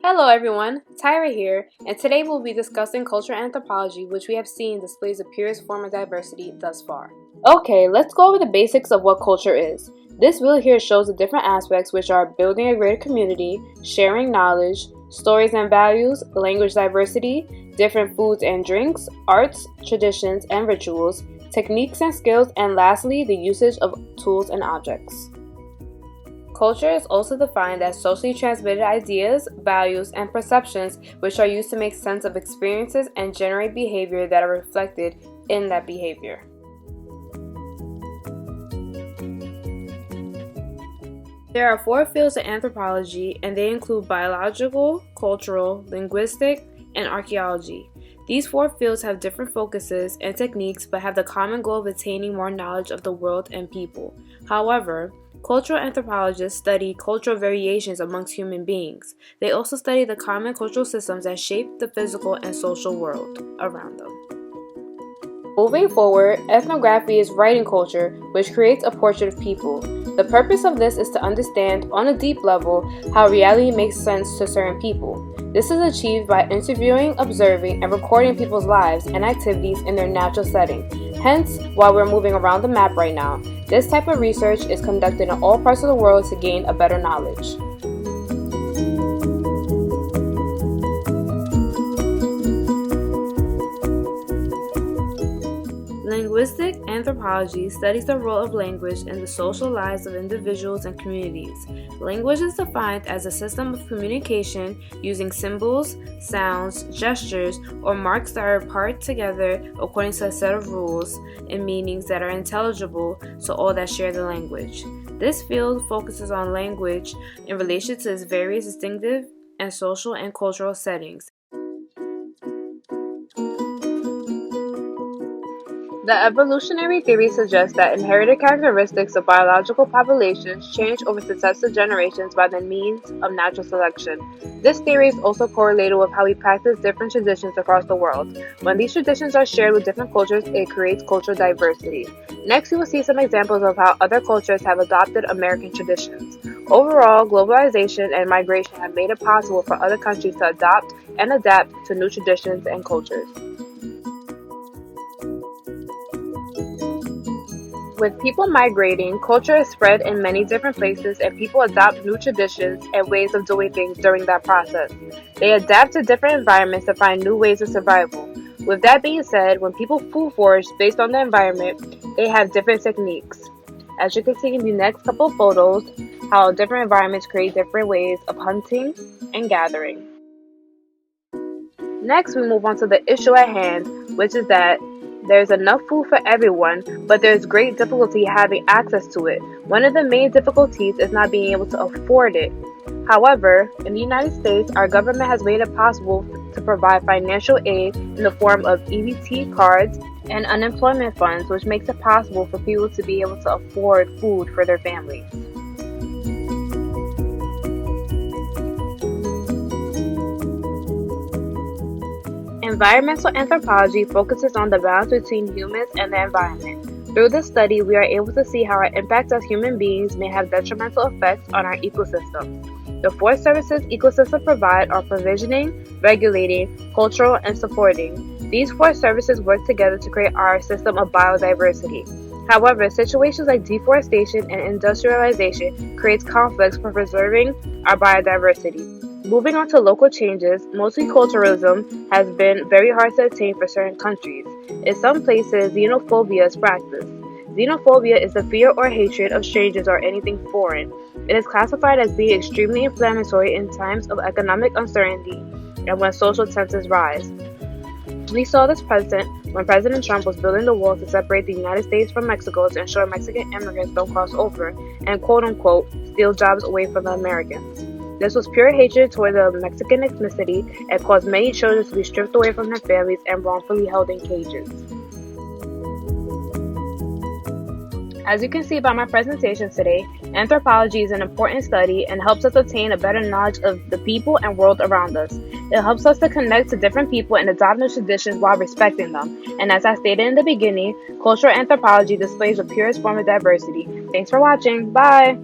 Hello everyone, Tyra here, and today we'll be discussing cultural anthropology, which we have seen displays the purest form of diversity thus far. Okay, let's go over the basics of what culture is. This wheel here shows the different aspects, which are building a greater community, sharing knowledge, stories and values, language diversity, different foods and drinks, arts, traditions and rituals, techniques and skills, and lastly, the usage of tools and objects. Culture is also defined as socially transmitted ideas, values, and perceptions which are used to make sense of experiences and generate behavior that are reflected in that behavior. There are 4 fields of anthropology, and they include biological, cultural, linguistic, and archaeology. These 4 fields have different focuses and techniques but have the common goal of attaining more knowledge of the world and people. However, cultural anthropologists study cultural variations amongst human beings. They also study the common cultural systems that shape the physical and social world around them. Moving forward, ethnography is writing culture, which creates a portrait of people. The purpose of this is to understand, on a deep level, how reality makes sense to certain people. This is achieved by interviewing, observing, and recording people's lives and activities in their natural setting. Hence, while we're moving around the map right now, this type of research is conducted in all parts of the world to gain a better knowledge. Linguistic anthropology studies the role of language in the social lives of individuals and communities. Language is defined as a system of communication using symbols, sounds, gestures, or marks that are part together according to a set of rules and meanings that are intelligible to all that share the language. This field focuses on language in relation to its various distinctive and social and cultural settings. The evolutionary theory suggests that inherited characteristics of biological populations change over successive generations by the means of natural selection. This theory is also correlated with how we practice different traditions across the world. When these traditions are shared with different cultures, it creates cultural diversity. Next, we will see some examples of how other cultures have adopted American traditions. Overall, globalization and migration have made it possible for other countries to adopt and adapt to new traditions and cultures. With people migrating, culture is spread in many different places and people adopt new traditions and ways of doing things during that process. They adapt to different environments to find new ways of survival. With that being said, when people food forage based on the environment, they have different techniques. As you can see in the next couple of photos, how different environments create different ways of hunting and gathering. Next, we move on to the issue at hand, which is that there's enough food for everyone, but there's great difficulty having access to it. One of the main difficulties is not being able to afford it. However, in the United States, our government has made it possible to provide financial aid in the form of EBT cards and unemployment funds, which makes it possible for people to be able to afford food for their families. Environmental anthropology focuses on the balance between humans and the environment. Through this study, we are able to see how our impact as human beings may have detrimental effects on our ecosystems. The 4 services ecosystems provide are provisioning, regulating, cultural, and supporting. These 4 services work together to create our system of biodiversity. However, situations like deforestation and industrialization creates conflicts for preserving our biodiversity. Moving on to local changes, multiculturalism has been very hard to attain for certain countries. In some places, xenophobia is practiced. Xenophobia is the fear or hatred of strangers or anything foreign. It is classified as being extremely inflammatory in times of economic uncertainty and when social tensions rise. We saw this present when President Trump was building the wall to separate the United States from Mexico to ensure Mexican immigrants don't cross over and quote-unquote steal jobs away from the Americans. This was pure hatred toward the Mexican ethnicity and caused many children to be stripped away from their families and wrongfully held in cages. As you can see by my presentation today, anthropology is an important study and helps us obtain a better knowledge of the people and world around us. It helps us to connect to different people and adopt new traditions while respecting them. And as I stated in the beginning, cultural anthropology displays the purest form of diversity. Thanks for watching. Bye!